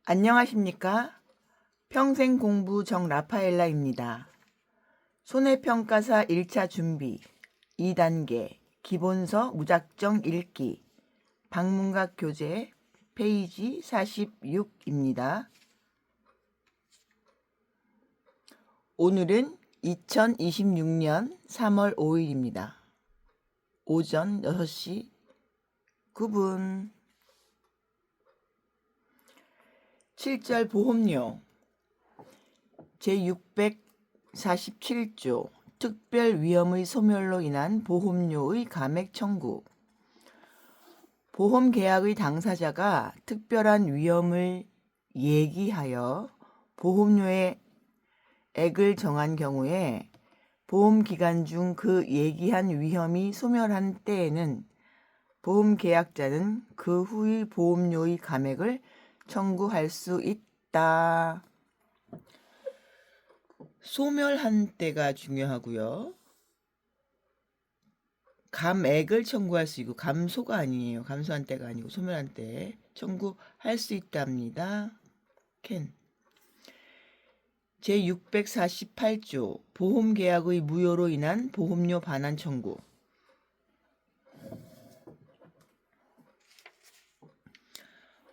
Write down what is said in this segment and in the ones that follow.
안녕하십니까? 평생공부 정라파엘라입니다. 손해평가사 1차 준비 2단계 기본서 무작정 읽기 방문각 교재 페이지 46입니다. 오늘은 2026년 3월 5일입니다. 오전 6시 9분 7절 보험료 제647조 특별 위험의 소멸로 인한 보험료의 감액 청구. 보험 계약의 당사자가 특별한 위험을 예기하여 보험료의 액을 정한 경우에 보험 기간 중 그 예기한 위험이 소멸한 때에는 보험 계약자는 그 후의 보험료의 감액을 청구할 수 있다. 소멸한 때가 중요하고요. 감액을 청구할 수 있고 감소가 아니에요. 감소한 때가 아니고 소멸한 때 청구할 수 있답니다. 캔. 제648조 보험계약의 무효로 인한 보험료 반환 청구.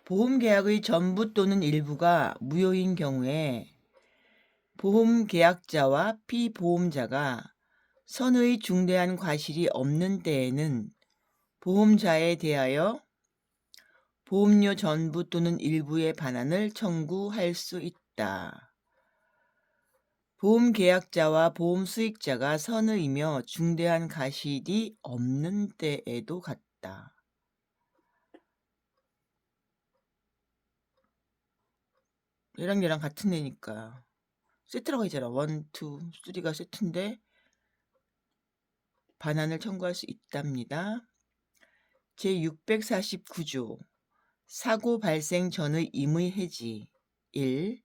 보험계약의 전부 또는 일부가 무효인 경우에 보험계약자와 피보험자가 선의 중대한 과실이 없는 때에는 보험자에 대하여 보험료 전부 또는 일부의 반환을 청구할 수 있다. 보험계약자와 보험수익자가 선의이며 중대한 과실이 없는 때에도 같다. 얘랑 같은 애니까 세트라고 했잖아. 1, 2, 3가 세트인데 반환을 청구할 수 있답니다. 제649조 사고 발생 전의 임의 해지. 1.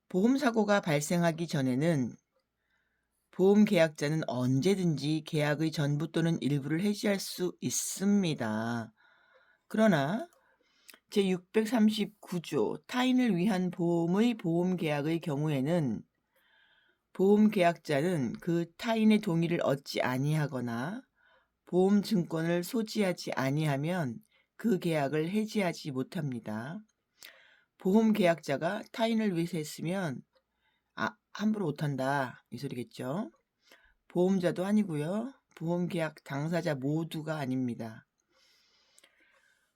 보험사고가 발생하기 전에는 보험계약자는 언제든지 계약의 전부 또는 일부를 해지할 수 있습니다. 그러나 제639조 타인을 위한 보험의 보험계약의 경우에는 보험계약자는 그 타인의 동의를 얻지 아니하거나 보험증권을 소지하지 아니하면 그 계약을 해지하지 못합니다. 보험계약자가 타인을 위해서 했으면 함부로 못한다 이 소리겠죠. 보험자도 아니고요. 보험계약 당사자 모두가 아닙니다.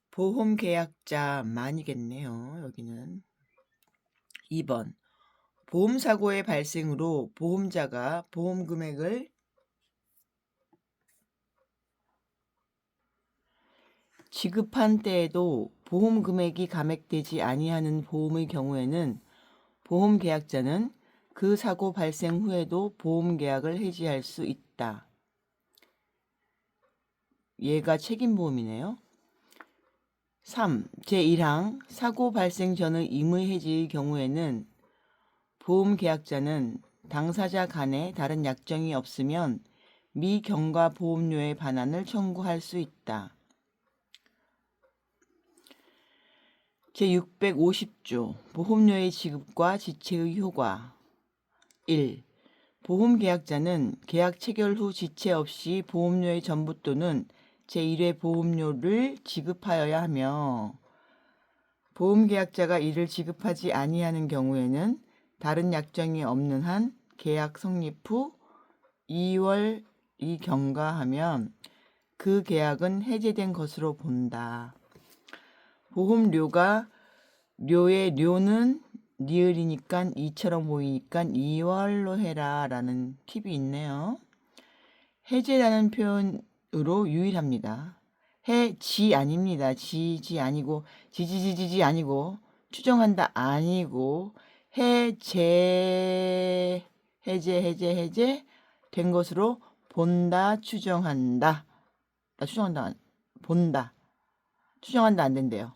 보험계약자만이겠네요. 여기는. 2번 보험사고의 발생으로 보험자가 보험금액을 지급한 때에도 보험금액이 감액되지 아니하는 보험의 경우에는 보험계약자는 그 사고 발생 후에도 보험계약을 해지할 수 있다. 얘가 책임보험이네요. 3. 제1항 사고 발생 전의 임의 해지의 경우에는 보험계약자는 당사자 간에 다른 약정이 없으면 미경과 보험료의 반환을 청구할 수 있다. 제650조 보험료의 지급과 지체의 효과. 1. 보험계약자는 계약 체결 후 지체 없이 보험료의 전부 또는 제1회 보험료를 지급하여야 하며 보험계약자가 이를 지급하지 아니하는 경우에는 다른 약정이 없는 한 계약 성립 후 2월이 경과하면 그 계약은 해제된 것으로 본다. 보험료가 료의 료는 니을이니까 이처럼 보이니까 2월로 해라 라는 팁이 있네요. 해제라는 표현으로 유일합니다. 해지 아닙니다. 지지 아니고 지지지지지 아니고 추정한다 아니고 해제 된 것으로 본다 추정한다. 추정한다 본다. 추정한다 안 된대요.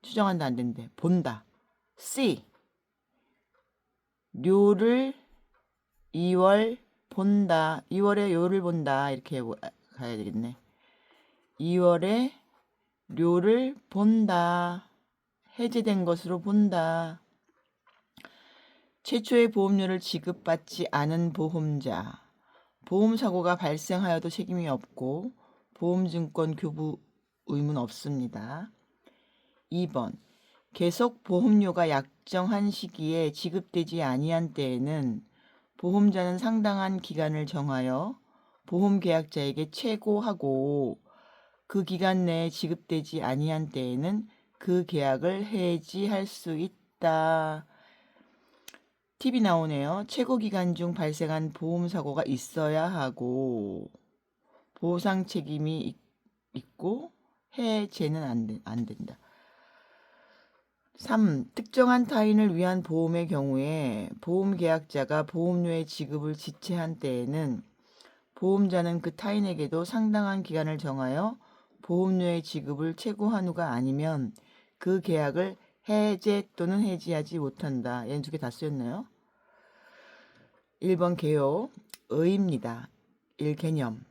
추정한다 안 된대. 본다. C. 료를 2월 본다. 2월에 료를 본다. 이렇게 가야 되겠네. 2월에 료를 본다. 해제된 것으로 본다. 최초의 보험료를 지급받지 않은 보험자. 보험사고가 발생하여도 책임이 없고 보험증권 교부 의무는 없습니다. 2번. 계속 보험료가 약정한 시기에 지급되지 아니한 때에는 보험자는 상당한 기간을 정하여 보험계약자에게 최고하고 그 기간 내에 지급되지 아니한 때에는 그 계약을 해지할 수 있다. 팁이 나오네요. 최고 기간 중 발생한 보험사고가 있어야 하고 보상 책임이 있고 해제는 안 된다. 3. 특정한 타인을 위한 보험의 경우에 보험계약자가 보험료의 지급을 지체한 때에는 보험자는 그 타인에게도 상당한 기간을 정하여 보험료의 지급을 최고한 후가 아니면 그 계약을 해제 또는 해지하지 못한다. 얘는 두 개 다 쓰였나요? 1번 개요. 의입니다. 1. 개념.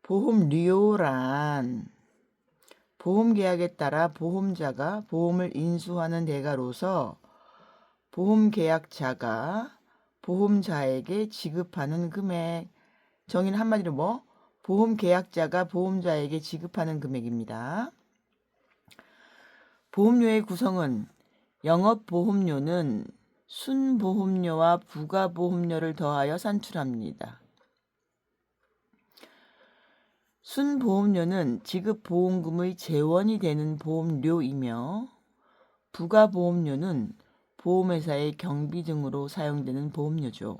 보험료란 보험계약에 따라 보험자가 보험을 인수하는 대가로서 보험계약자가 보험자에게 지급하는 금액. 정의는 한마디로 뭐? 보험계약자가 보험자에게 지급하는 금액입니다. 보험료의 구성은 영업보험료는 순보험료와 부가보험료를 더하여 산출합니다. 순보험료는 지급보험금의 재원이 되는 보험료이며 부가보험료는 보험회사의 경비 등으로 사용되는 보험료죠.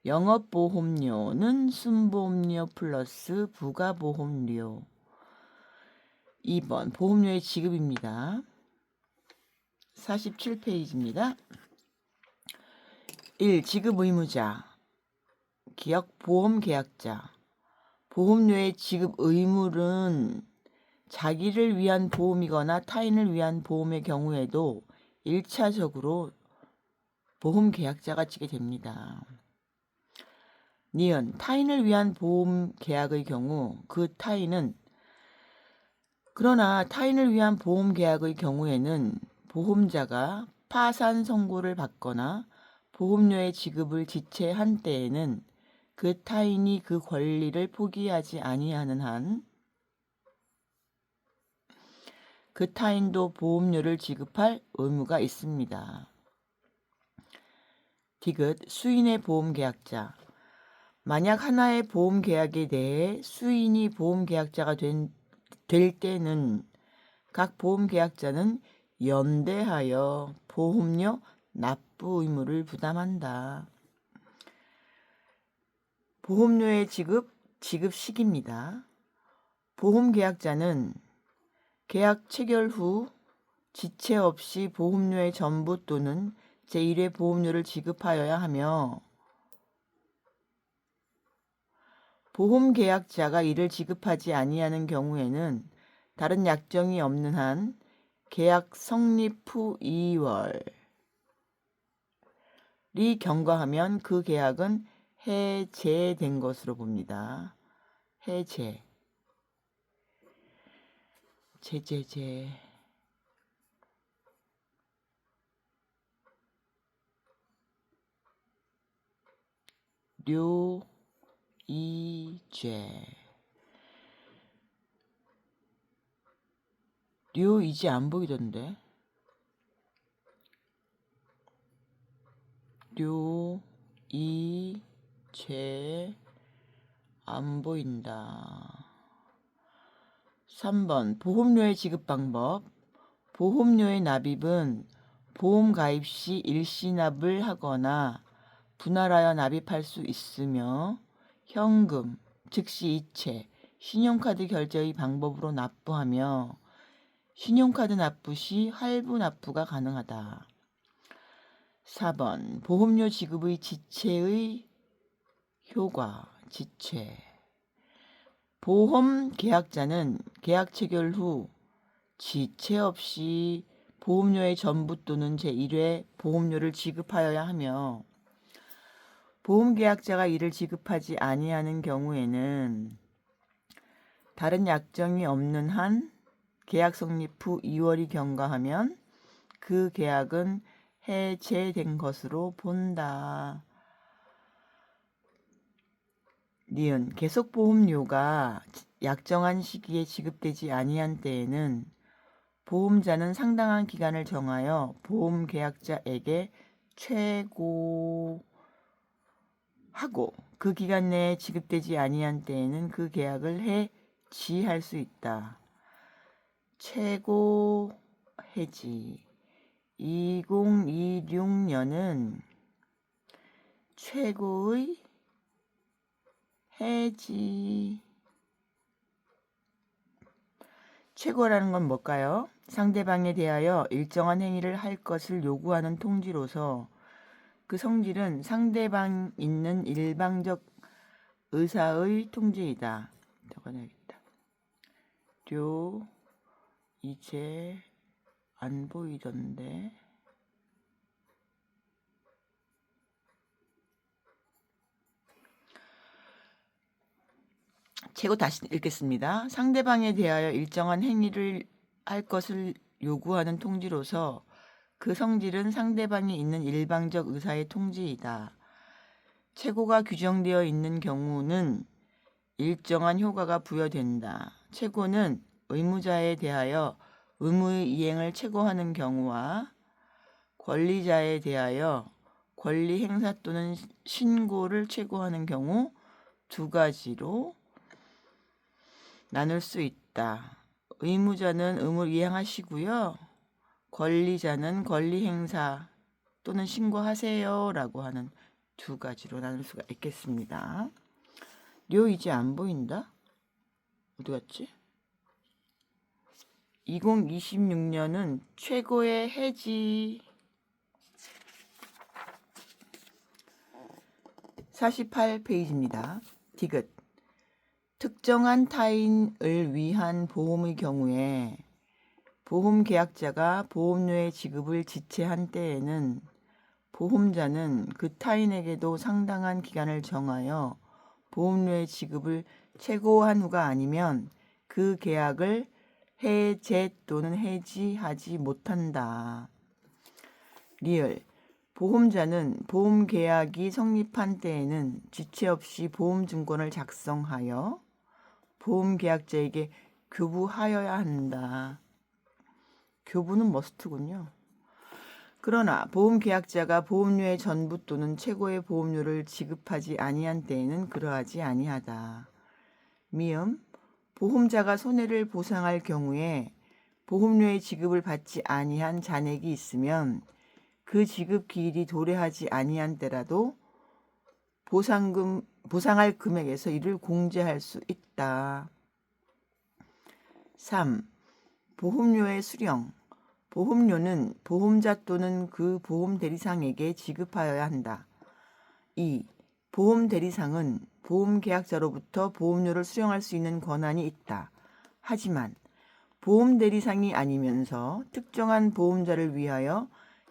영업보험료는 순보험료 플러스 부가보험료. 2번 보험료의 지급입니다. 47페이지입니다. 1. 지급 의무자. 기억 보험계약자. 보험료의 지급 의무는 자기를 위한 보험이거나 타인을 위한 보험의 경우에도 1차적으로 보험계약자가 지게 됩니다. 니은 타인을 위한 보험 계약의 경우 그러나 타인을 위한 보험 계약의 경우에는 보험자가 파산 선고를 받거나 보험료의 지급을 지체한 때에는 그 타인이 그 권리를 포기하지 아니하는 한 그 타인도 보험료를 지급할 의무가 있습니다. 디귿 수인의 보험계약자. 만약 하나의 보험계약에 대해 수인이 보험계약자가 될 때는 각 보험계약자는 연대하여 보험료 납부 의무를 부담한다. 보험료의 지급 시기입니다. 보험계약자는 계약 체결 후 지체 없이 보험료의 전부 또는 제1회 보험료를 지급하여야 하며 보험계약자가 이를 지급하지 아니하는 경우에는 다른 약정이 없는 한 계약 성립 후 2월이 경과하면 그 계약은 해제된 것으로 봅니다. 해제. 제제제. 료이제. 료이제 안 보이던데. 료이제 안 보인다. 3번 보험료의 지급 방법. 보험료의 납입은 보험 가입 시 일시납을 하거나 분할하여 납입할 수 있으며 현금, 즉시 이체, 신용카드 결제의 방법으로 납부하며 신용카드 납부 시 할부 납부가 가능하다. 4번 보험료 지급의 지체의 효과. 지체. 보험 계약자는 계약 체결 후 지체 없이 보험료의 전부 또는 제1회 보험료를 지급하여야 하며 보험계약자가 이를 지급하지 아니하는 경우에는 다른 약정이 없는 한 계약 성립 후 2월이 경과하면 그 계약은 해제된 것으로 본다. 니은 계속보험료가 약정한 시기에 지급되지 아니한 때에는 보험자는 상당한 기간을 정하여 보험계약자에게 최고하고 그 기간 내에 지급되지 아니한 때에는 그 계약을 해지할 수 있다. 최고 해지 2026년은 최고의 해지. 최고라는 건 뭘까요? 상대방에 대하여 일정한 행위를 할 것을 요구하는 통지로서 그 성질은 상대방 있는 일방적 의사의 통지이다. 적어놔야겠다. 이제 안 보이던데. 최고 다시 읽겠습니다. 상대방에 대하여 일정한 행위를 할 것을 요구하는 통지로서 그 성질은 상대방이 있는 일방적 의사의 통지이다. 최고가 규정되어 있는 경우는 일정한 효과가 부여된다. 최고는 의무자에 대하여 의무의 이행을 최고하는 경우와 권리자에 대하여 권리 행사 또는 신고를 최고하는 경우 두 가지로 나눌 수 있다. 의무자는 의무를 이행하시고요. 권리자는 권리 행사 또는 신고하세요 라고 하는 두 가지로 나눌 수가 있겠습니다. 이제 안 보인다? 어디 갔지? 2026년은 최고의 해지. 48페이지입니다. 디귿 특정한 타인을 위한 보험의 경우에 보험계약자가 보험료의 지급을 지체한 때에는 보험자는 그 타인에게도 상당한 기간을 정하여 보험료의 지급을 최고한 후가 아니면 그 계약을 해제 또는 해지하지 못한다. 리을 보험자는 보험계약이 성립한 때에는 지체 없이 보험증권을 작성하여 보험계약자에게 교부하여야 한다. 교부는 머스트군요. 그러나 보험계약자가 보험료의 전부 또는 최고의 보험료를 지급하지 아니한 때에는 그러하지 아니하다. 미음 보험자가 손해를 보상할 경우에 보험료의 지급을 받지 아니한 잔액이 있으면 그 지급 기일이 도래하지 아니한 때라도 보상할 금액에서 이를 공제할 수 있다. 3. 보험료의 수령 보험료는 보험자 또는 그 보험 대리상에게 지급하여야 한다. 2. 보험 대리상은 보험 계약자로부터 보험료를 수령할 수 있는 권한이 있다. 하지만 보험 대리상이 아니면서 특정한 보험자를 위하여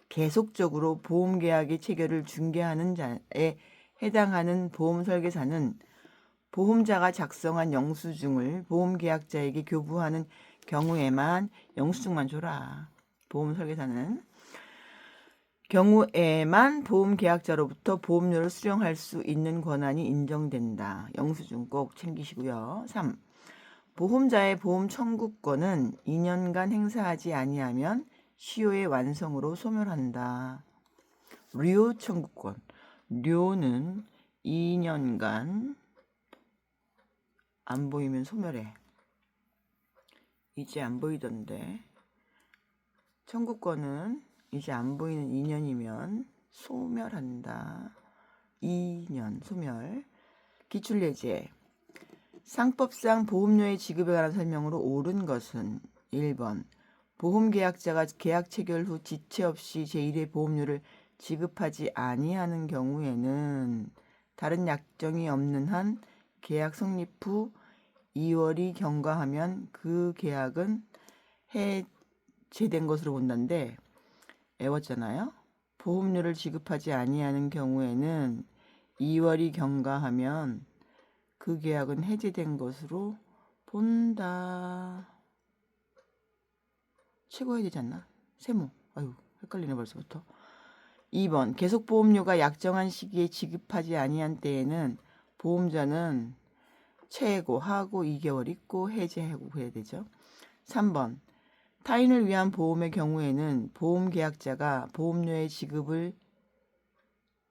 계속적으로 보험 계약의 체결을 중개하는 자에 해당하는 보험 설계사는 보험자가 작성한 영수증을 보험 계약자에게 교부하는 경우에만 영수증만 줘라. 보험 설계사는 경우에만 보험 계약자로부터 보험료를 수령할 수 있는 권한이 인정된다. 영수증 꼭 챙기시고요. 3. 보험자의 보험 청구권은 2년간 행사하지 아니하면 시효의 완성으로 소멸한다. 료 청구권. 료는 2년간 안 보이면 소멸해. 이제 안 보이던데. 청구권은 이제 안 보이는 2년이면 소멸한다. 2년 소멸. 기출예제. 상법상 보험료의 지급에 관한 설명으로 옳은 것은 1번 보험계약자가 계약 체결 후 지체 없이 제1의 보험료를 지급하지 아니하는 경우에는 다른 약정이 없는 한 계약 성립 후 2월이 경과하면 그 계약은 해제된 것으로 본다는데 애웠잖아요. 보험료를 지급하지 아니하는 경우에는 2월이 경과하면 그 계약은 해제된 것으로 본다. 최고해야 되지 않나? 세모. 아유, 헷갈리네 벌써부터. 2번 계속보험료가 약정한 시기에 지급하지 아니한 때에는 보험자는 최고, 하고 2개월 있고 해지하고 그래야 되죠. 3번 타인을 위한 보험의 경우에는 보험계약자가 보험료의 지급을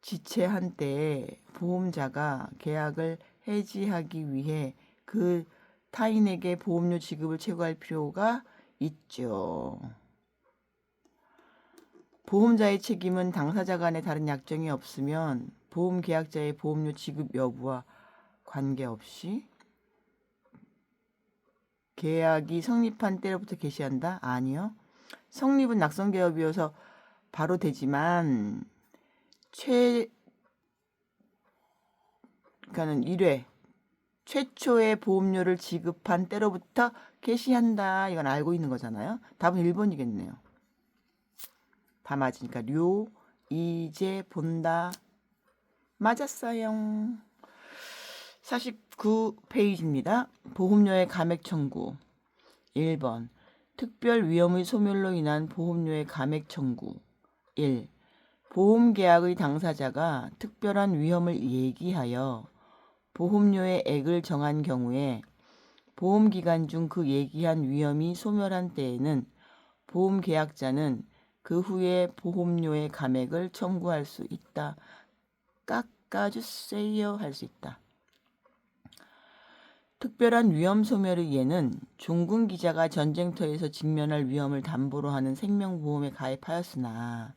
지체한 때에 보험자가 계약을 해지하기 위해 그 타인에게 보험료 지급을 최고할 필요가 있죠. 보험자의 책임은 당사자 간에 다른 약정이 없으면 보험계약자의 보험료 지급 여부와 관계없이 계약이 성립한 때로부터 개시한다? 아니요. 성립은 낙선개업이어서 바로 되지만 그러니까는 1회 최초의 보험료를 지급한 때로부터 개시한다. 이건 알고 있는 거잖아요. 답은 1번이겠네요. 다 맞으니까 료, 이제, 본다. 맞았어요. 49페이지입니다. 보험료의 감액 청구. 1번 특별 위험의 소멸로 인한 보험료의 감액 청구. 1. 보험계약의 당사자가 특별한 위험을 예기하여 보험료의 액을 정한 경우에 보험기간 중 그 예기한 위험이 소멸한 때에는 보험계약자는 그 후에 보험료의 감액을 청구할 수 있다. 깎아주세요 할 수 있다. 특별한 위험 소멸의 예는 종군 기자가 전쟁터에서 직면할 위험을 담보로 하는 생명보험에 가입하였으나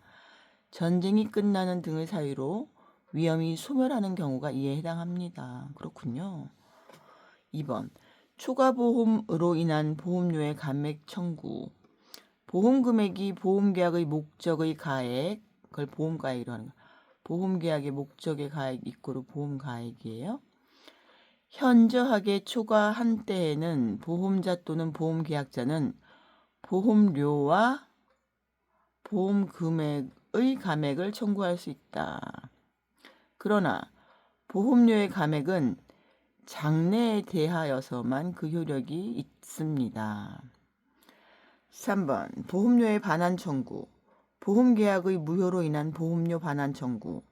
전쟁이 끝나는 등의 사유로 위험이 소멸하는 경우가 이에 해당합니다. 그렇군요. 2번 초과보험으로 인한 보험료의 감액 청구. 보험금액이 보험계약의 목적의 가액, 그걸 보험가액이라고 하는 거예요. 보험계약의 목적의 가액 이꼬르 보험가액이에요. 현저하게 초과한 때에는 보험자 또는 보험계약자는 보험료와 보험금액의 감액을 청구할 수 있다. 그러나 보험료의 감액은 장래에 대하여서만 그 효력이 있습니다. 3번 보험료의 반환 청구. 보험계약의 무효로 인한 보험료 반환 청구.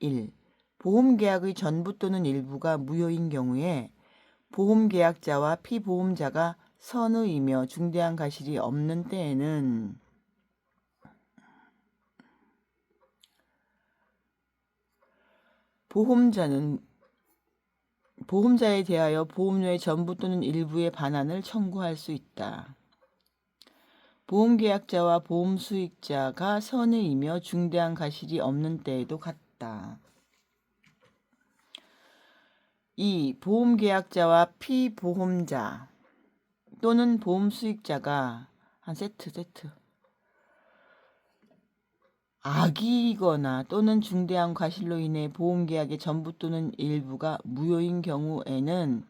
1. 보험계약의 전부 또는 일부가 무효인 경우에 보험계약자와 피보험자가 선의이며 중대한 과실이 없는 때에는 보험자에 대하여 보험료의 전부 또는 일부의 반환을 청구할 수 있다. 보험계약자와 보험수익자가 선의이며 중대한 과실이 없는 때에도 같다. 2. 보험계약자와 피보험자 또는 보험수익자가 한 세트 악의거나 또는 중대한 과실로 인해 보험계약의 전부 또는 일부가 무효인 경우에는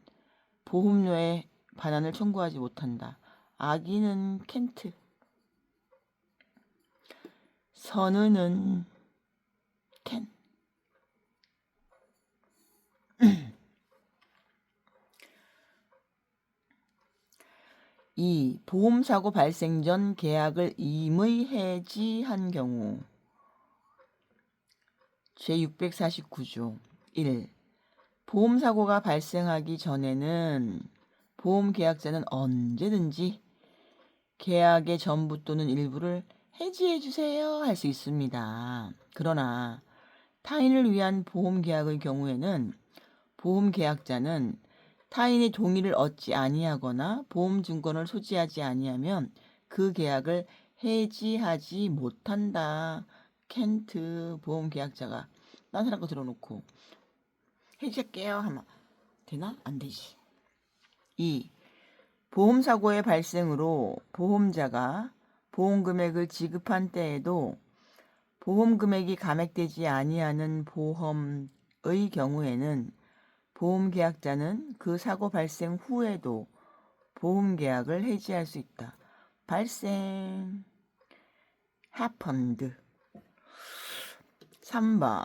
보험료의 반환을 청구하지 못한다. 악의는 켄트, 선의는 켄. 2. 보험사고 발생 전 계약을 임의 해지한 경우. 제649조 1. 보험사고가 발생하기 전에는 보험계약자는 언제든지 계약의 전부 또는 일부를 해지해주세요 할 수 있습니다. 그러나 타인을 위한 보험계약의 경우에는 보험계약자는 타인의 동의를 얻지 아니하거나 보험증권을 소지하지 아니하면 그 계약을 해지하지 못한다. 켄트 보험계약자가 딴 사람 거 들어놓고 해지할게요 하면 되나? 안 되지. 2. 보험사고의 발생으로 보험자가 보험금액을 지급한 때에도 보험금액이 감액되지 아니하는 보험의 경우에는 보험계약자는 그 사고 발생 후에도 보험계약을 해지할 수 있다. 발생 happened. 3번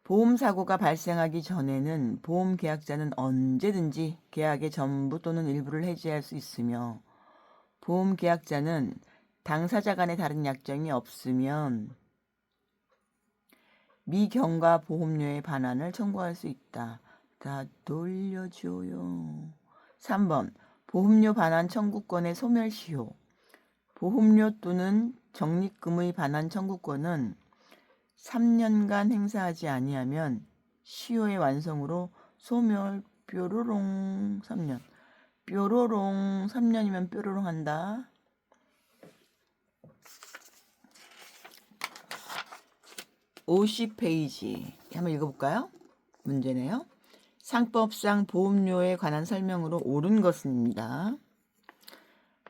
보험사고가 발생하기 전에는 보험계약자는 언제든지 계약의 전부 또는 일부를 해지할 수 있으며 보험계약자는 당사자 간의 다른 약정이 없으면 미경과 보험료의 반환을 청구할 수 있다. 다 돌려줘요. 3번 보험료 반환 청구권의 소멸시효. 보험료 또는 적립금의 반환 청구권은 3년간 행사하지 아니하면 시효의 완성으로 소멸. 뾰로롱 3년. 뾰로롱 3년이면 뾰로롱 한다. 50페이지 한번 읽어볼까요? 문제네요. 상법상 보험료에 관한 설명으로 옳은 것입니다.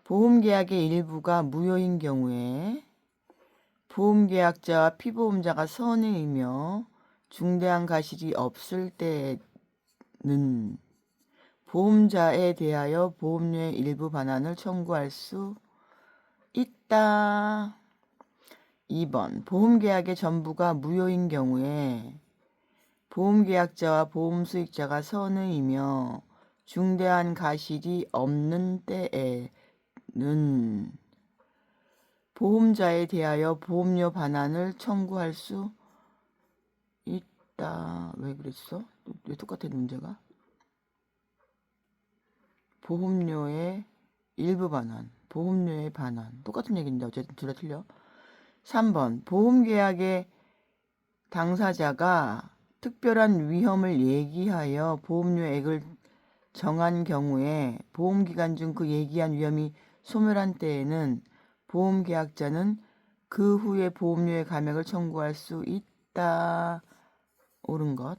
보험계약의 일부가 무효인 경우에 보험계약자와 피보험자가 선의이며 중대한 과실이 없을 때는 보험자에 대하여 보험료의 일부 반환을 청구할 수 있다. 2번 보험계약의 전부가 무효인 경우에 보험계약자와 보험수익자가 선의이며 중대한 과실이 없는 때에는 보험자에 대하여 보험료 반환을 청구할 수 있다. 왜 그랬어? 왜 똑같아 문제가? 보험료의 일부 반환, 보험료의 반환 똑같은 얘기인데 어쨌든 둘 다 틀려. 3번 보험계약의 당사자가 특별한 위험을 얘기하여 보험료액을 정한 경우에 보험기간 중 그 얘기한 위험이 소멸한 때에는 보험계약자는 그 후에 보험료의 감액을 청구할 수 있다. 옳은 것.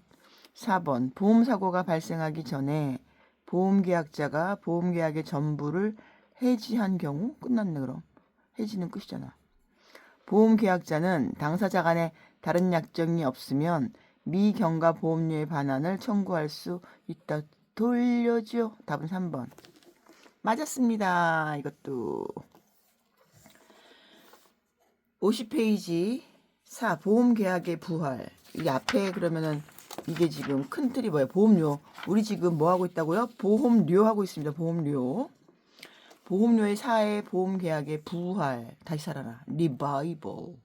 4번 보험사고가 발생하기 전에 보험계약자가 보험계약의 전부를 해지한 경우. 끝났네. 그럼 해지는 끝이잖아. 보험계약자는 당사자 간에 다른 약정이 없으면 미경과 보험료의 반환을 청구할 수 있다. 돌려줘. 답은 3번. 맞았습니다. 이것도. 50페이지 4. 보험계약의 부활. 이 앞에 그러면은 이게 지금 큰 틀이 뭐예요? 보험료. 우리 지금 뭐 하고 있다고요? 보험료 하고 있습니다. 보험료. 보험료의 4의 보험계약의 부활. 다시 살아나. 리바이벌.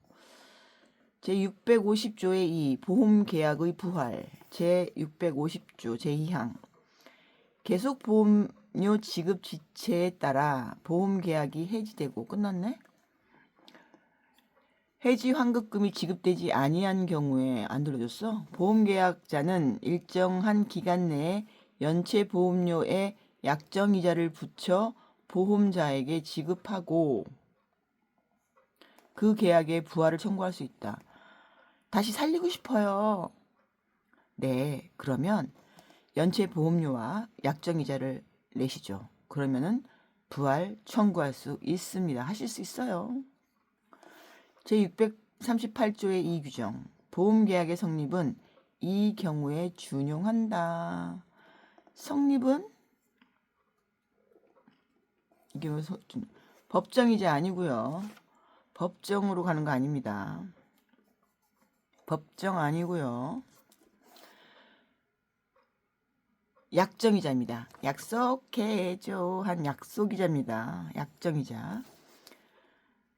제650조의 2. 보험계약의 부활. 제650조 제2항. 계속 보험료 지급 지체에 따라 보험계약이 해지되고. 끝났네? 해지 환급금이 지급되지 아니한 경우에. 안 들려줬어? 보험계약자는 일정한 기간 내에 연체 보험료에 약정이자를 붙여 보험자에게 지급하고 그 계약의 부활을 청구할 수 있다. 다시 살리고 싶어요. 네, 그러면 연체 보험료와 약정이자를 내시죠. 그러면은 부활 청구할 수 있습니다. 하실 수 있어요. 제638조의 이 규정. 보험계약의 성립은 이 경우에 준용한다. 성립은 이게 뭐 법정이자 아니고요. 법정으로 가는 거 아닙니다. 법정 아니고요. 약정이자입니다. 약속해줘 한 약속이자입니다. 약정이자.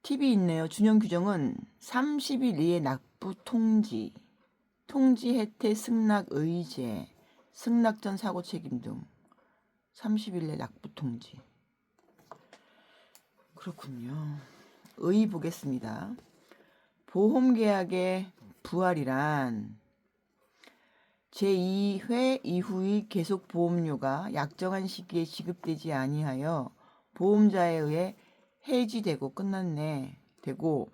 팁이 있네요. 준용 규정은 30일 이에 납부 통지, 통지 혜택 승낙 의제, 승낙 전 사고 책임 등 30일 내 납부 통지. 그렇군요. 의 보겠습니다. 보험계약의 부활이란 제2회 이후의 계속 보험료가 약정한 시기에 지급되지 아니하여 보험자에 의해 해지되고. 끝났네. 되고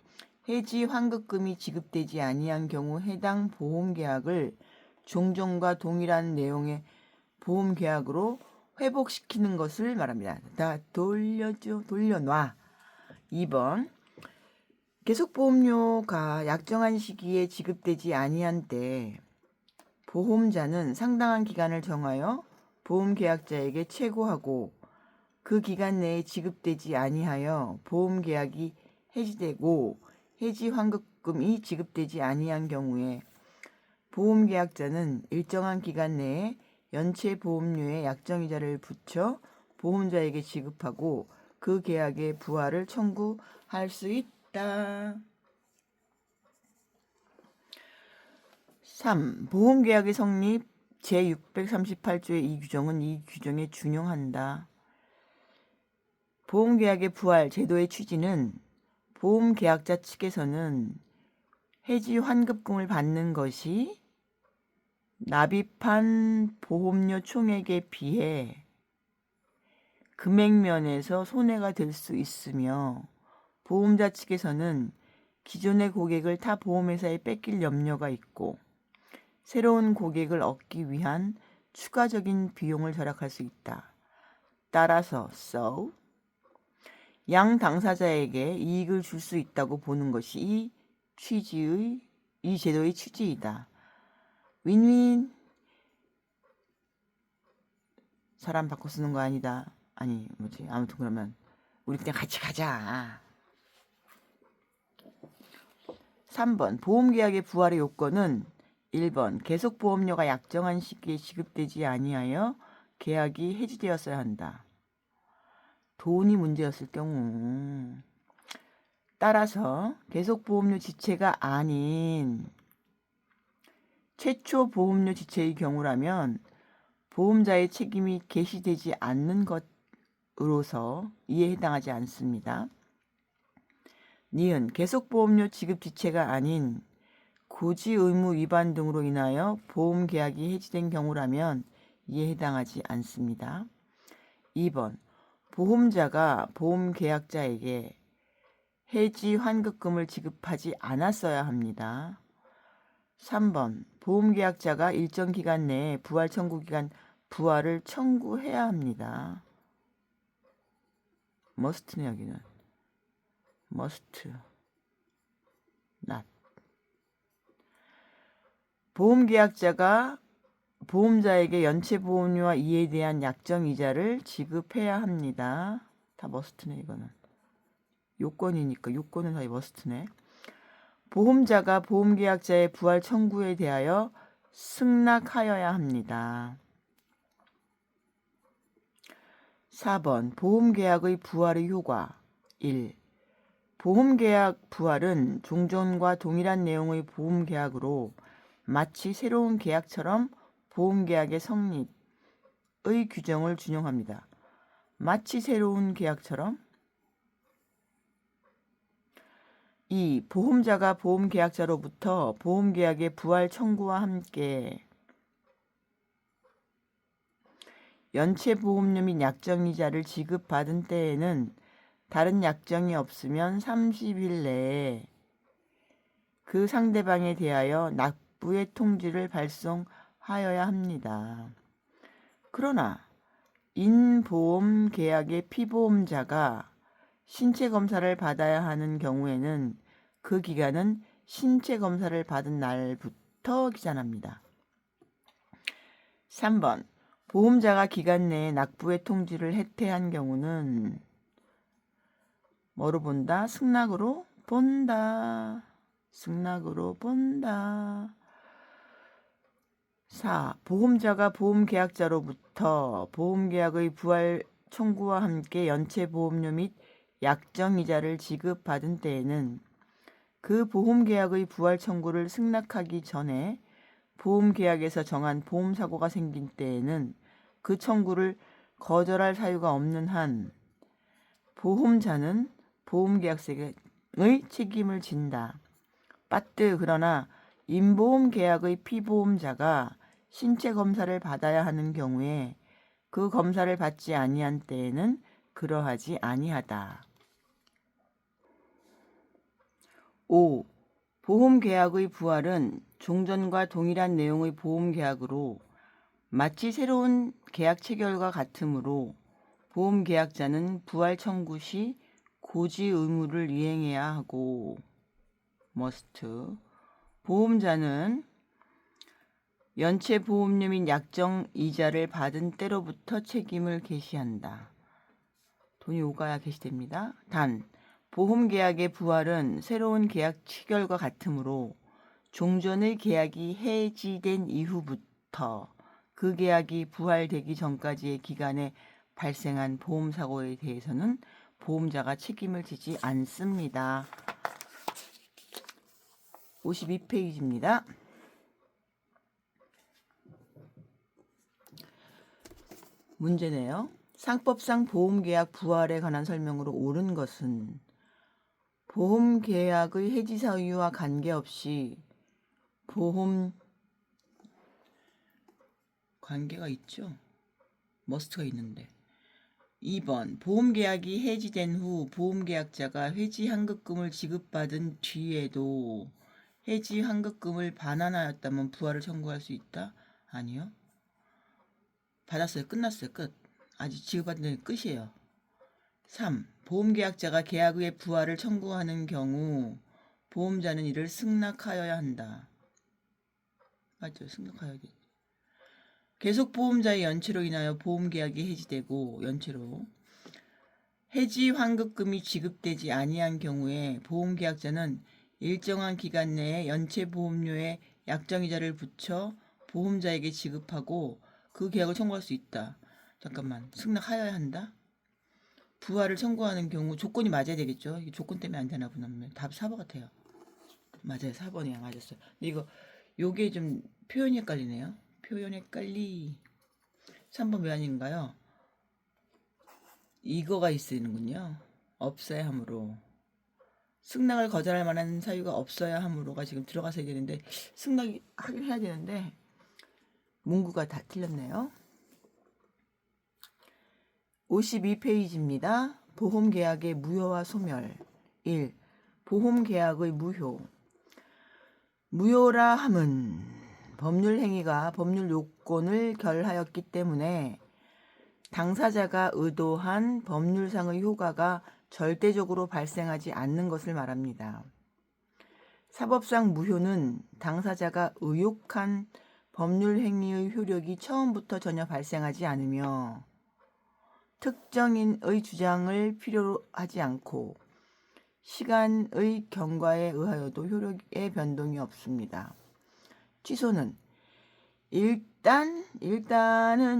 해지 환급금이 지급되지 아니한 경우 해당 보험계약을 종전과 동일한 내용의 보험계약으로 회복시키는 것을 말합니다. 다 돌려줘. 돌려놔. 2번 계속보험료가 약정한 시기에 지급되지 아니한 때 보험자는 상당한 기간을 정하여 보험계약자에게 최고하고 그 기간 내에 지급되지 아니하여 보험계약이 해지되고 해지 환급금이 지급되지 아니한 경우에 보험계약자는 일정한 기간 내에 연체 보험료에 약정이자를 붙여 보험자에게 지급하고 그 계약의 부활을 청구할 수 있다. 3. 보험계약의 성립 제638조의 이 규정은 이 규정에 준용한다. 보험계약의 부활 제도의 취지는 보험계약자 측에서는 해지 환급금을 받는 것이 납입한 보험료 총액에 비해 금액면에서 손해가 될 수 있으며 보험자 측에서는 기존의 고객을 타 보험회사에 뺏길 염려가 있고 새로운 고객을 얻기 위한 추가적인 비용을 절약할 수 있다. 따라서 양 당사자에게 이익을 줄 수 있다고 보는 것이 이 제도의 취지이다. 윈윈. 사람 바꿔 쓰는 거 아니다. 아니 뭐지 아무튼 그러면 우리 그냥 같이 가자. 3번 보험계약의 부활의 요건은 1번 계속보험료가 약정한 시기에 지급되지 아니하여 계약이 해지되었어야 한다. 돈이 문제였을 경우. 따라서 계속보험료 지체가 아닌 최초 보험료 지체의 경우라면 보험자의 책임이 개시되지 않는 것으로서 이에 해당하지 않습니다. 니은 계속보험료 지급 지체가 아닌 고지 의무 위반 등으로 인하여 보험계약이 해지된 경우라면 이에 해당하지 않습니다. 2번 보험자가 보험계약자에게 해지 환급금을 지급하지 않았어야 합니다. 3번 보험계약자가 일정 기간 내에 부활 청구 기간 부활을 청구해야 합니다. must네 여기는. must not. 보험계약자가 보험자에게 연체보험료와 이에 대한 약정이자를 지급해야 합니다. 다 must네 이거는. 요건이니까 요건은 다 must네. 보험자가 보험계약자의 부활 청구에 대하여 승낙하여야 합니다. 4번 보험계약의 부활의 효과 1. 보험계약 부활은 종전과 동일한 내용의 보험계약으로 마치 새로운 계약처럼 보험계약의 성립의 규정을 준용합니다. 마치 새로운 계약처럼. 2. 보험자가 보험계약자로부터 보험계약의 부활 청구와 함께 연체보험료 및 약정이자를 지급받은 때에는 다른 약정이 없으면 30일 내에 그 상대방에 대하여 납부의 통지를 발송하여야 합니다. 그러나 인보험 계약의 피보험자가 신체검사를 받아야 하는 경우에는 그 기간은 신체검사를 받은 날부터 기산합니다. 3번 보험자가 기간 내에 납부의 통지를 해태한 경우는 뭐로 본다? 승낙으로 본다. 승낙으로 본다. 4. 보험자가 보험계약자로부터 보험계약의 부활 청구와 함께 연체보험료 및 약정이자를 지급받은 때에는 그 보험계약의 부활 청구를 승낙하기 전에 보험계약에서 정한 보험사고가 생긴 때에는 그 청구를 거절할 사유가 없는 한 보험자는 보험계약서의 책임을 진다. 빠뜨 그러나 인보험계약의 피보험자가 신체검사를 받아야 하는 경우에 그 검사를 받지 아니한 때에는 그러하지 아니하다. 5. 보험계약의 부활은 종전과 동일한 내용의 보험계약으로 마치 새로운 계약 체결과 같으므로 보험계약자는 부활 청구 시 고지 의무를 이행해야 하고 must. 보험자는 연체보험료 및 약정이자를 받은 때로부터 책임을 개시한다. 돈이 오가야 개시됩니다. 단 보험계약의 부활은 새로운 계약 체결과 같으므로 종전의 계약이 해지된 이후부터 그 계약이 부활되기 전까지의 기간에 발생한 보험사고에 대해서는 보험자가 책임을 지지 않습니다. 52페이지입니다. 문제네요. 상법상 보험계약 부활에 관한 설명으로 옳은 것은 보험계약의 해지 사유와 관계없이 보험 관계가 있죠. 머스트가 있는데. 2번 보험계약이 해지된 후 보험계약자가 해지 환급금을 지급받은 뒤에도 해지 환급금을 반환하였다면 부활을 청구할 수 있다? 아니요. 받았어요. 끝났어요. 끝. 아직 지급받은 데는 끝이에요. 3. 보험계약자가 계약 후에 부활을 청구하는 경우 보험자는 이를 승낙하여야 한다. 맞죠? 승낙하여야 돼. 계속 보험자의 연체로 인하여 보험계약이 해지되고 연체로 해지 환급금이 지급되지 아니한 경우에 보험계약자는 일정한 기간 내에 연체보험료에 약정이자를 붙여 보험자에게 지급하고 그 계약을 청구할 수 있다. 잠깐만. 승낙하여야 한다? 부활을 청구하는 경우 조건이 맞아야 되겠죠. 이게 조건 때문에 안 되나 보나. 답 4번 같아요. 맞아요. 4번이야. 맞았어요. 근데 요게 좀 표현이 헷갈리네요. 표현 헷갈리. 3번 왜 아닌가요? 이거가 있으는군요. 없어야 함으로. 승낙을 거절할 만한 사유가 없어야 함으로가 지금 들어가서야 되는데 승낙이 하긴 해야 되는데 문구가 다 틀렸네요. 52페이지입니다. 보험계약의 무효와 소멸. 1. 보험계약의 무효. 무효라 함은 법률 행위가 법률 요건을 결하였기 때문에 당사자가 의도한 법률상의 효과가 절대적으로 발생하지 않는 것을 말합니다. 사법상 무효는 당사자가 의혹한 법률 행위의 효력이 처음부터 전혀 발생하지 않으며 특정인의 주장을 필요로 하지 않고 시간의 경과에 의하여도 효력의 변동이 없습니다. 취소는 일단은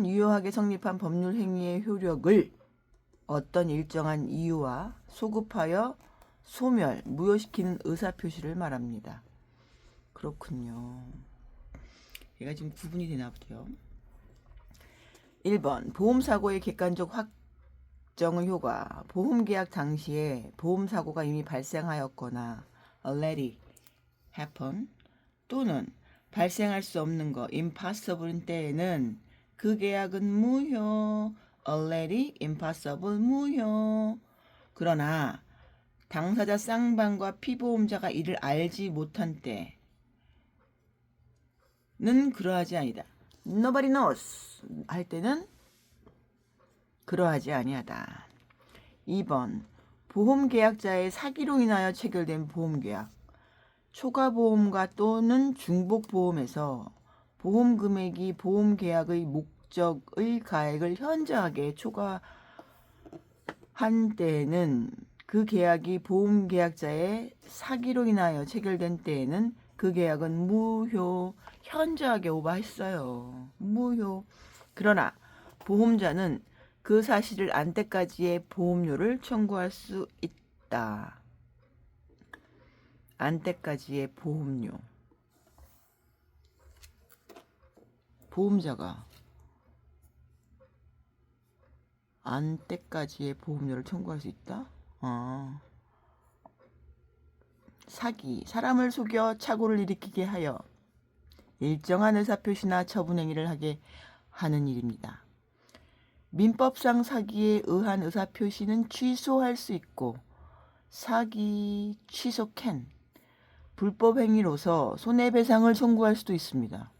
유효하게 성립한 법률 행위의 효력을 어떤 일정한 이유와 소급하여 소멸, 무효시키는 의사표시를 말합니다. 그렇군요. 얘가 지금 구분이 되나 보죠. 1번 보험사고의 객관적 확정의 효과. 보험계약 당시에 보험사고가 이미 발생하였거나 already happen 또는 발생할 수 없는 거 impossible인 때에는 그 계약은 무효. already impossible 무효. 그러나 당사자 쌍방과 피보험자가 이를 알지 못한 때는 그러하지 아니다. Nobody knows 할 때는 그러하지 아니하다. 2번 보험계약자의 사기로 인하여 체결된 보험계약. 초과보험과 또는 중복보험에서 보험금액이 보험계약의 목적의 가액을 현저하게 초과한 때에는 그 계약이 보험계약자의 사기로 인하여 체결된 때에는 그 계약은 무효. 현저하게 오버했어요. 무효. 그러나 보험자는 그 사실을 안 때까지의 보험료를 청구할 수 있다. 안 때까지의 보험료. 보험자가 안 때까지의 보험료를 청구할 수 있다? 사기, 사람을 속여 착오를 일으키게 하여 일정한 의사표시나 처분행위를 하게 하는 일입니다. 민법상 사기에 의한 의사표시는 취소할 수 있고 사기 취소 불법행위로서 손해배상을 청구할 수도 있습니다.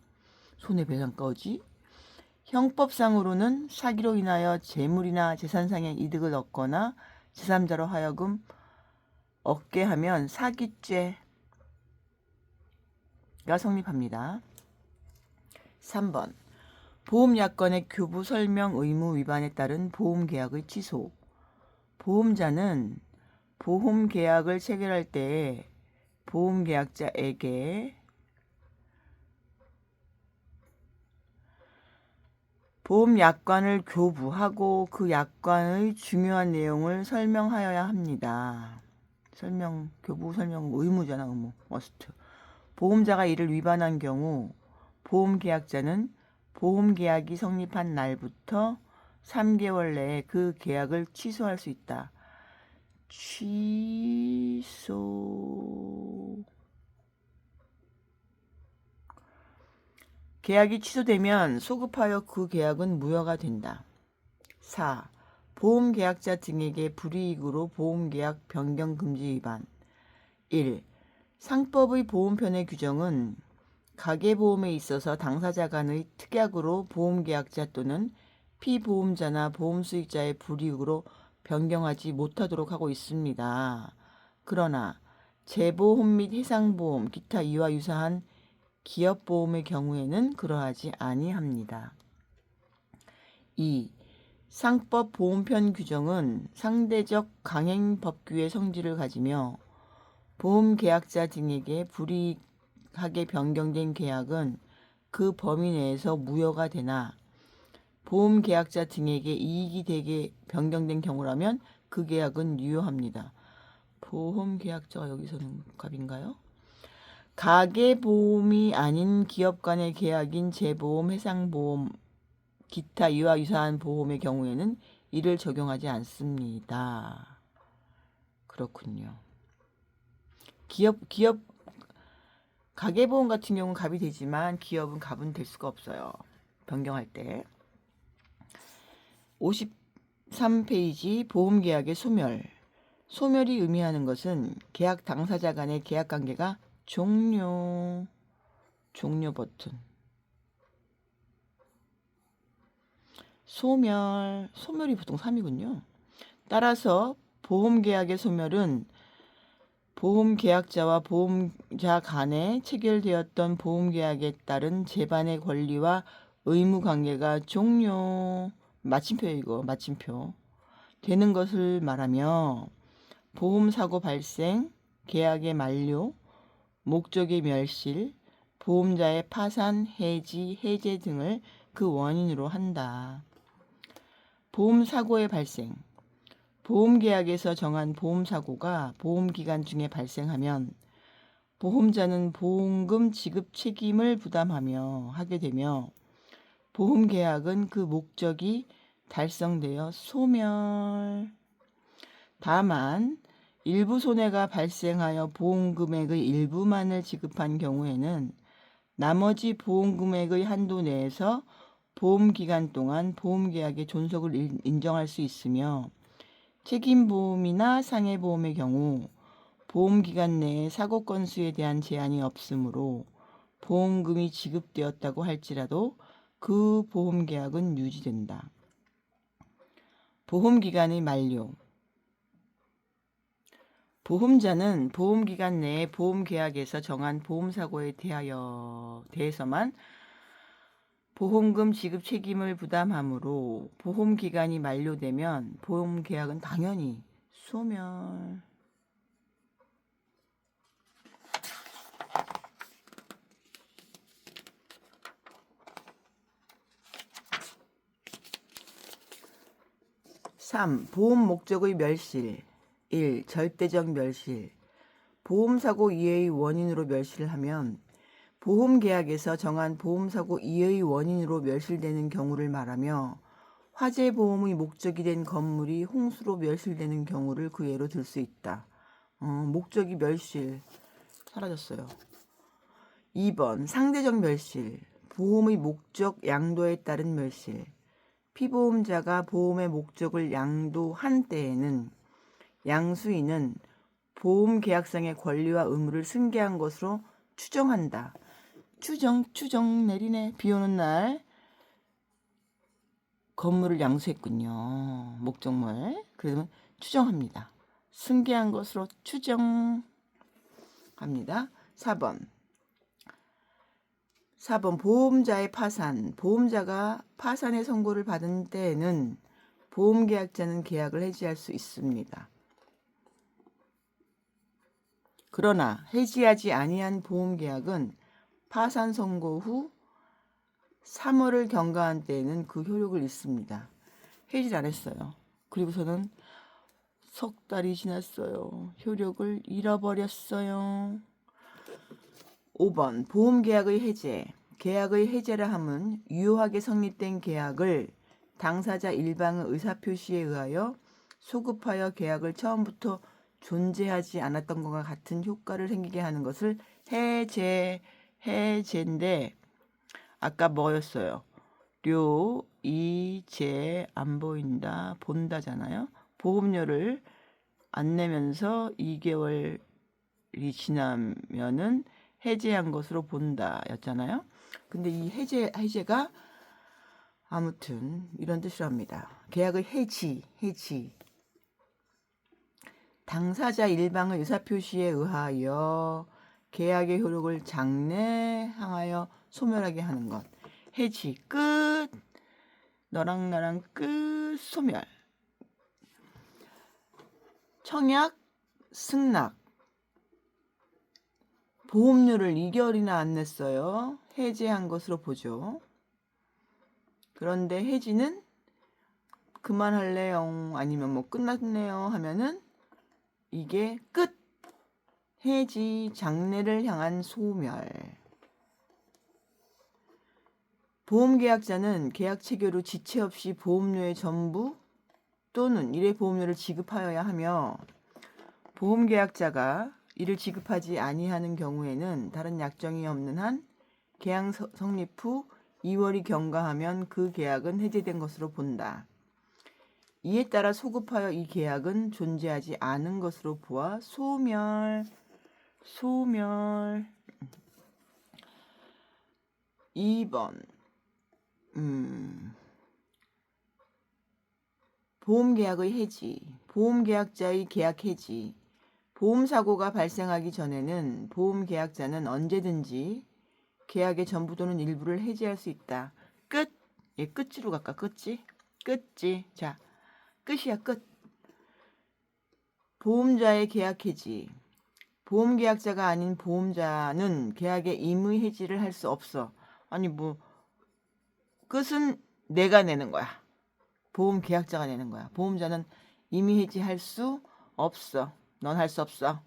손해배상까지? 형법상으로는 사기로 인하여 재물이나 재산상의 이득을 얻거나 제3자로 하여금 얻게 하면 사기죄가 성립합니다. 3번 보험약관의 교부 설명 의무 위반에 따른 보험계약의 취소. 보험자는 보험계약을 체결할 때에 보험계약자에게 보험약관을 교부하고 그 약관의 중요한 내용을 설명하여야 합니다. 교부 설명 의무잖아, 의무. 머스트. 보험자가 이를 위반한 경우 보험계약자는 보험계약이 성립한 날부터 3개월 내에 그 계약을 취소할 수 있다. 계약이 취소되면 소급하여 그 계약은 무효가 된다. 4. 보험계약자 등에게 불이익으로 보험계약 변경 금지 위반. 1. 상법의 보험편의 규정은 가계보험에 있어서 당사자 간의 특약으로 보험계약자 또는 피보험자나 보험수익자의 불이익으로 변경하지 못하도록 하고 있습니다. 그러나 재보험 및 해상보험, 기타 이와 유사한 기업보험의 경우에는 그러하지 아니합니다. 2. 상법 보험편 규정은 상대적 강행 법규의 성질을 가지며 보험계약자 등에게 불이익하게 변경된 계약은 그 범위 내에서 무효가 되나 보험계약자 등에게 이익이 되게 변경된 경우라면 그 계약은 유효합니다. 보험계약자가 여기서는 갑인가요? 가계보험이 아닌 기업 간의 계약인 재보험, 해상보험, 기타 이와 유사한 보험의 경우에는 이를 적용하지 않습니다. 그렇군요. 기업 가계보험 같은 경우는 갑이 되지만 기업은 갑은 될 수가 없어요. 변경할 때. 53페이지 보험계약의 소멸. 소멸이 의미하는 것은 계약 당사자 간의 계약관계가 종료 버튼. 소멸이 보통 3이군요. 따라서 보험계약의 소멸은 보험계약자와 보험자 간에 체결되었던 보험계약에 따른 재반의 권리와 의무 관계가 마침표예요, 이거. 마침표. 되는 것을 말하며 보험사고 발생, 계약의 만료, 목적의 멸실, 보험자의 파산, 해지, 해제 등을 그 원인으로 한다. 보험사고의 발생. 보험계약에서 정한 보험사고가 보험기간 중에 발생하면 보험자는 보험금 지급 책임을 부담하며 하게 되며 보험계약은 그 목적이 달성되어 소멸. 다만 일부 손해가 발생하여 보험금액의 일부만을 지급한 경우에는 나머지 보험금액의 한도 내에서 보험기간 동안 보험계약의 존속을 인정할 수 있으며 책임보험이나 상해보험의 경우 보험기간 내에 사고 건수에 대한 제한이 없으므로 보험금이 지급되었다고 할지라도 그 보험계약은 유지된다. 보험기간의 만료. 보험자는 보험기간 내에 보험계약에서 정한 보험사고에 대해서만 보험금 지급 책임을 부담하므로 보험기간이 만료되면 보험계약은 당연히 소멸. (3) 보험 목적의 멸실. 1. 절대적 멸실. 보험사고 이해의 원인으로 멸실하면 보험계약에서 정한 보험사고 이해의 원인으로 멸실되는 경우를 말하며 화재보험의 목적이 된 건물이 홍수로 멸실되는 경우를 그 예로 들 수 있다. 목적이 멸실. 사라졌어요. 2번 상대적 멸실. 보험의 목적 양도에 따른 멸실. 피보험자가 보험의 목적을 양도한 때에는 양수인은 보험계약상의 권리와 의무를 승계한 것으로 추정한다. 추정 내리네. 비 오는 날 건물을 양수했군요. 목적물. 그러면 추정합니다. 승계한 것으로 추정합니다. 4번 보험자의 파산. 보험자가 파산의 선고를 받은 때에는 보험계약자는 계약을 해지할 수 있습니다. 그러나 해지하지 아니한 보험계약은 파산 선고 후 3월을 경과한 때에는 그 효력을 잃습니다. 해지를 안 했어요. 그리고서는 석 달이 지났어요. 효력을 잃어버렸어요. 5번 보험계약의 해제. 계약의 해제라 함은 유효하게 성립된 계약을 당사자 일방의 의사표시에 의하여 소급하여 계약을 처음부터 존재하지 않았던 것과 같은 효과를 생기게 하는 것을 해제인데 아까 뭐였어요? 이제 안 보인다 본다잖아요. 보험료를 안 내면서 2개월이 지나면은 해제한 것으로 본다였잖아요. 근데 이 해제가 아무튼 이런 뜻을 합니다. 계약의 해지. 당사자 일방의 의사표시에 의하여 계약의 효력을 장래항하여 소멸하게 하는 것. 해지 끝. 너랑 나랑 끝. 소멸. 청약 승낙. 보험료를 2개월이나 안 냈어요. 해지한 것으로 보죠. 그런데 해지는 그만할래요 아니면 뭐 끝났네요 하면은 이게 끝. 해지 장래를 향한 소멸. 보험계약자는 계약 체결 후 지체 없이 보험료의 전부 또는 일회 보험료를 지급하여야 하며 보험계약자가 이를 지급하지 아니하는 경우에는 다른 약정이 없는 한 계약 성립 후 2월이 경과하면 그 계약은 해제된 것으로 본다. 이에 따라 소급하여 이 계약은 존재하지 않은 것으로 보아 소멸. 2번 보험계약의 해지. 보험계약자의 계약 해지. 보험사고가 발생하기 전에는 보험계약자는 언제든지 계약의 전부 또는 일부를 해지할 수 있다. 끝. 끝으로 갈까? 끝지. 자, 끝이야 끝. 보험자의 계약 해지. 보험계약자가 아닌 보험자는 계약의 임의 해지를 할 수 없어. 아니 뭐 끝은 내가 내는 거야. 보험계약자가 내는 거야. 보험자는 임의 해지할 수 없어. 넌 할 수 없어.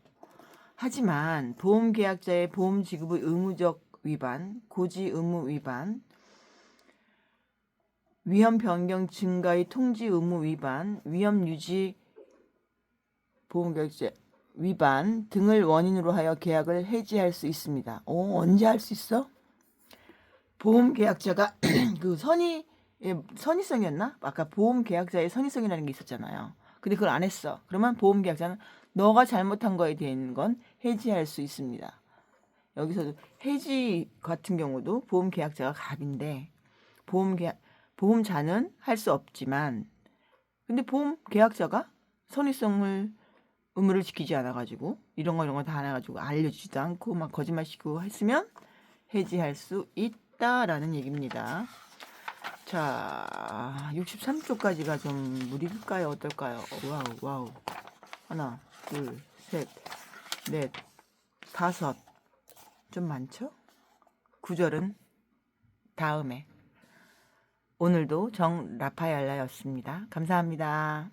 하지만 보험계약자의 보험지급의 의무적 위반, 고지 의무 위반, 위험 변경 증가의 통지 의무 위반, 위험 유지 보험계약자 위반 등을 원인으로 하여 계약을 해지할 수 있습니다. 언제 할 수 있어? 보험계약자가 그 선의성이었나? 아까 보험계약자의 선의성이라는 게 있었잖아요. 근데 그걸 안 했어. 그러면 보험계약자는 너가 잘못한 거에 대한 건 해지할 수 있습니다. 여기서도 해지 같은 경우도 보험계약자가 갑인데 보험자는 할 수 없지만 근데 보험계약자가 선의성을 의무를 지키지 않아가지고 이런 거 다 안 해가지고 알려주지도 않고 막 거짓말치고 했으면 해지할 수 있다라는 얘기입니다. 자, 63쪽까지가 좀 무리일까요? 어떨까요? 와우. 하나, 둘, 셋, 넷, 다섯. 좀 많죠? 구절은 다음에. 오늘도 정 라파엘라였습니다. 감사합니다.